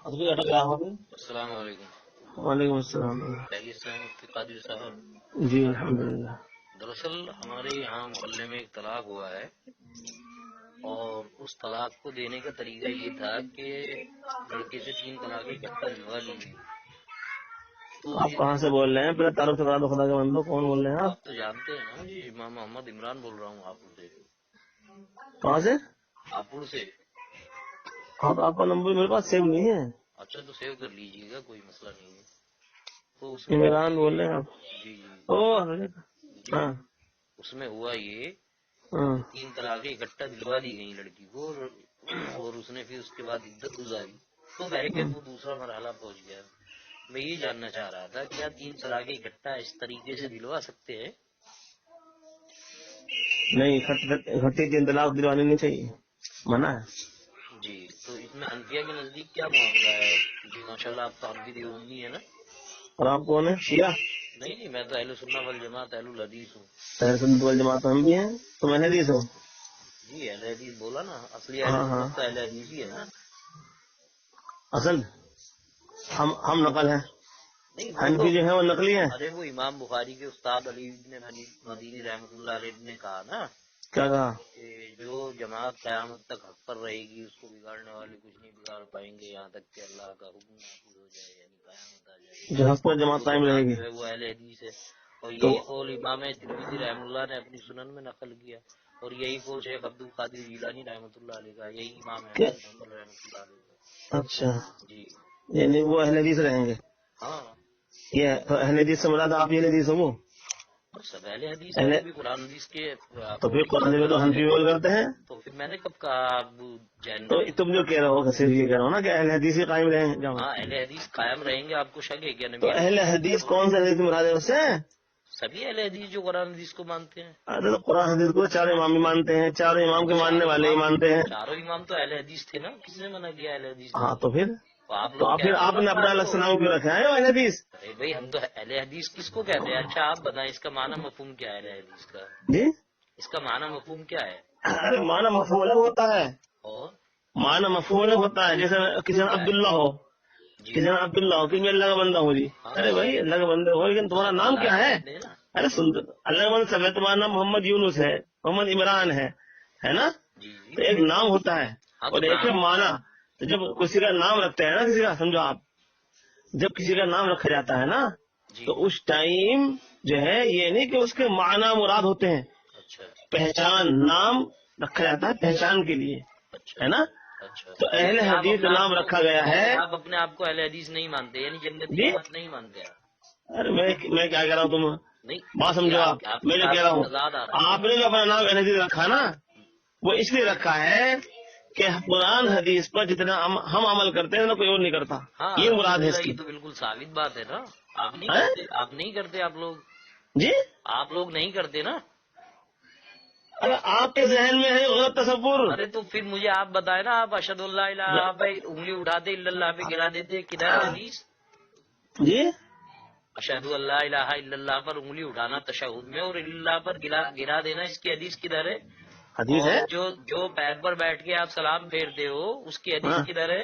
ابھی اٹک رہا ہوں. السلام علیکم. وعلیکم السلام. خیریت سے ہیں مفتی قادری صاحب؟ جی الحمدللہ. دراصل ہمارے یہاں محلے میں ایک طلاق ہوا ہے، اور اس طلاق کو دینے کا طریقہ یہ تھا کہ لڑکے سے 3 طلاق اکٹھا دلوا لی گئی. تو آپ کہاں سے بول رہے ہیں؟ پہلے تعارف سے بتا دو خدا کے بندو، کون بول رہے ہیں آپ؟ آپ تو جانتے ہیں نا جی، امام محمد عمران بول رہا ہوں ہاپوڑ سے. کہاں سے؟ ہاپوڑ سے. ہاں تو آپ کا نمبر میرے پاس سیو نہیں ہے. اچھا تو سیو کر لیجیے گا، کوئی مسئلہ نہیں ہے. تو اس میں عمران بول رہے ہیں آپ؟ جی او جی ہاں اس میں ہوا یہ ہاں 3 طلاقیں اکٹھا دلوا دی گئی لڑکی کو، اور اس نے پھر اس کے بعد عدت گزاری تو بہرکیف وہ دوسرا مرحلہ پہنچ گیا. میں یہ جاننا چاہ رہا تھا کیا 3 طلاقیں اکٹھا اس طریقے سے دلوا سکتے ہیں؟ نہیں، اکٹھی 3 طلاق دلوانی نہیں چاہیے، منع ہے. جی تو اس میں حنفیہ کے نزدیک کیا معاملہ ہے؟ جی ماشاء اللہ آپ تو حنفی دیوبندی ہے نا؟ اور آپ کون ہیں؟ شیعہ؟ نہیں میں تو اہل سنت والجماعت اہل الحدیث ہوں. اہل سنت والجماعت ہم بھی ہیں، تم اہل حدیث ہو؟ جی اہل حدیث بولا نا، اصلی اہل ہاں ہاں، سنت تو اہل حدیث ہی ہے نا. اصل ہم نقل ہیں، نہیں وہ تو حنفی جو ہے وہ نقلی ہیں. ارے وہ امام بخاری کے استاد علی بن مدینی رحمۃ اللہ علیہ نے کہا نا کیا کہا؟ کہ جو جماعت قیامت تک حق پر رہے گی اس کو بگاڑنے والے کچھ نہیں بگاڑ پائیں گے یہاں تک کہ اللہ کا حکم نافذ ہو جائے، یعنی قیامت آ جائے. جو حق پر جماعت وہ قائم رہے جماعت گی. جو ہے وہ اہل حدیث ہے، اور تو یہی قول امام ترمذی رحمۃ اللہ نے اپنی سنن میں نقل کیا، اور یہی قول شیخ عبد القادر جیلانی رحمۃ اللہ علیہ کا، یہی امام احمد بن حنبل رحمۃ اللہ علیہ کا. اچھا، جی یعنی وہ اہل حدیث رہیں گے. ہاں یہ اہل حدیث سے مراد آپ اہل حدیث ہو؟ وہ سب اہل حدیث ہے، وہ بھی قرآن حدیث کے تو پھر اکارڈنگ قرآن میں تو چلتے حنفی ہیں. بول کرتے ہیں. تو پھر میں نے کب کہا آپ جین تو میں؟ تم جو کہہ رہے ہو صرف یہ کہہ رہا ہو نا کہ اہل حدیث ہی قائم رہیں گے. ہاں اہل حدیث قائم رہیں گے. آپ کو شک ہے کیا تو نبی اہل حدیث کون سے حدیث مراد ہے اس سے؟ سبھی اہل حدیث جو قرآن حدیث کو مانتے ہیں. ارے تو قرآن حدیث کو 4 امام بھی مانتے ہیں، 4 امام کے ماننے والے ہی مانتے ہیں. چاروں امام تو اہل حدیث تھے نا، کس نے منع کیا اہل حدیث ہاں نہیں؟ تو پھر تو آپ لوگ پھر کہتے آپ ہو نے نا اپنا الگ سلام کیوں رکھا ہے اہل حدیث؟ ارے بھائی ہم تو اہل حدیث کس کو کہتے ہیں؟ اچھا آپ بتائیں اس کا معنی مفہوم کیا ہے اہل حدیث کا؟ جی اس کا معنی مفہوم کیا ہے؟ ارے معنی مفعول ہوتا ہے، اور معنی مفعول ہوتا ہے. جیسے کسی نے عبداللہ ہو، جی کسی نے عبداللہ ہو کہ میں اللہ کا بندہ ہوں. جی ارے بھائی اللہ کا بندے ہو لیکن تمہارا نام کیا ہے؟ ارے سن، اللہ کا بندہ سب، تمہارا نام محمد یونس ہے، محمد عمران ہے نا؟ جی جی تو ایک نام ہوتا ہے ہاں اور تو ایک ہے نام معنی. تو جب کسی کا نام رکھتے ہیں نا، کسی کا سمجھو آپ، جب کسی کا نام رکھا جاتا ہے نا جی تو اس ٹائم جو ہے یہ نہیں کہ اس کے معنی مراد ہوتے ہیں. اچھا پہچان، نام رکھا جاتا ہے پہچان کے لیے، اچھا ہے نا؟ اچھا تو اہل یعنی آپ حدیث اپنے آپ نام کو رکھا گیا ہے. آپ اپنے آپ کو اہل حدیث نہیں مانتے، یعنی جنتی جی جماعت نہیں مانتے آپ؟ ارے میں کیا کہہ رہا ہوں، تم نہیں بات سمجھو. آپ میں کی جو بات کہہ رہا میں ہوں، تضاد آ رہا ہے. آپ نے جو اپنا نام اہل حدیث رکھا نا وہ اس لیے رکھا ہے کہ قرآن حدیث پر جتنا ہم عمل کرتے ہیں نا کوئی اور نہیں کرتا. ہاں یہ مراد ہے اس الحمدللہ، کی. یہ تو بالکل ثابت بات ہے نا. آپ نہیں ہیں؟ کرتے، آپ نہیں کرتے، آپ لوگ جی آپ لوگ نہیں کرتے نا. ارے آپ کے ذہن میں ہے غلط تصور. ارے تو پھر مجھے آپ بتائیں نا، آپ اشہد اللہ الہ پہ انگلی اٹھاتے الا اللہ پہ گرا دیتے، کدھر ہے حدیث؟ جی اشہد اللہ الہ الا اللہ پر انگلی اٹھانا تشہد میں، اور اللہ پر گرا دینا، اس کی حدیث کدھر ہے؟ حدیث اور ہے جو پیر پر بیٹھ کے آپ سلام پھیرتے ہو اس کی حدیث ہاں، کدھر ہے؟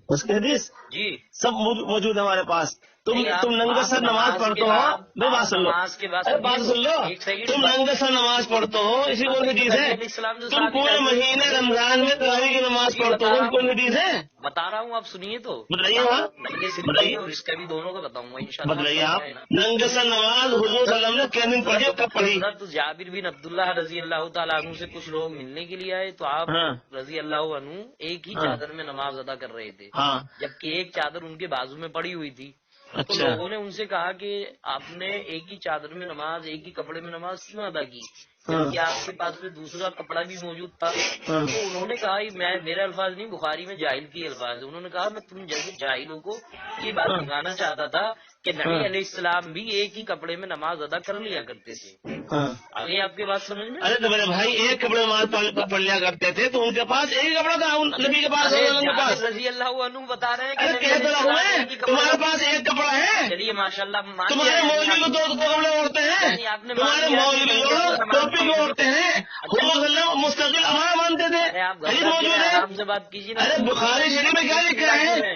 اس کی حدیث جی سب موجود ہے ہمارے پاس. نہیں، تم ننگے سر نماز پڑھتے ہو. نہیں بات سن لو، نماز کے بعد ارے بات سن لو. ایک سیکنڈ. تم ننگے سر نماز پڑھتے ہو، اسی کو حدیث ہے. علیہ السلام جو تم پورے مہینے رمضان میں تراویح کی نماز پڑھتے ہو، اس کو حدیث ہے. بتا رہا ہوں، آپ سنیے تو. بتائیے وہاں، پہلے سے بتائیے اور اس کا بھی دونوں کا بتاؤں گا انشاءاللہ. بتائیے آپ ننگے سر نماز حضور صلی اللہ علیہ وسلم نے کس دن پڑھی، کب پڑھی؟ حضرت جابر بن عبداللہ رضی اللہ تعالیٰ عنہ سے کچھ لوگ ملنے کے لیے آئے، تو آپ ہاں رضی اللہ عنہ ایک ہی ہاں چادر میں نماز ادا کر رہے تھے، ہاں. جبکہ ایک چادر ان کے بازو میں پڑی ہوئی تھی. تو اچھا لوگوں نے ان سے کہا کہ آپ نے ایک ہی چادر میں نماز، ایک ہی کپڑے میں نماز کیوں ادا کی، جبکہ آپ کے پاس میں دوسرا کپڑا بھی موجود تھا؟ ہاں. تو انہوں نے کہا میرے الفاظ نہیں، بخاری میں جاہل کی الفاظ ہے. انہوں نے کہا میں تم جیسے جاہلوں کو یہ بات سکھانا چاہتا تھا کہ نبی علیہ السلام بھی ایک ہی کپڑے میں نماز ادا کر لیا کرتے تھے. ہاں. آگے آپ کے بات سمجھ میں؟ ارے تو میرے بھائی ایک کپڑے نماز پڑھ لیا کرتے تھے تو ان کے پاس ایک ہی کپڑا تھا، نبی کے پاس اور کے پاس. رضی اللہ عنہ بتا رہے ہیں کہ ارے نبی کہہ علیہ تو رہا ہوں السلام میں، ایک ہی تمہارے کپڑے. پاس ایک کپڑا ہے. چلیے ماشاء اللہ مان تمہارے مولوی کو دو کپڑے اوڑھتے ہیں، یعنی آپ نے مان تمہارے لیا کہ مولوی نبی لوگ ٹوپی کو اوڑھتے ہیں. حضور صلی اللہ علیہ وسلم مستقل امام مانتے تھے. ارے آپ حدیث گھبرا کے موجود ہے. آرام سے بات کیجیے نا. ارے بخاری شریف میں کیا لکھا ہے؟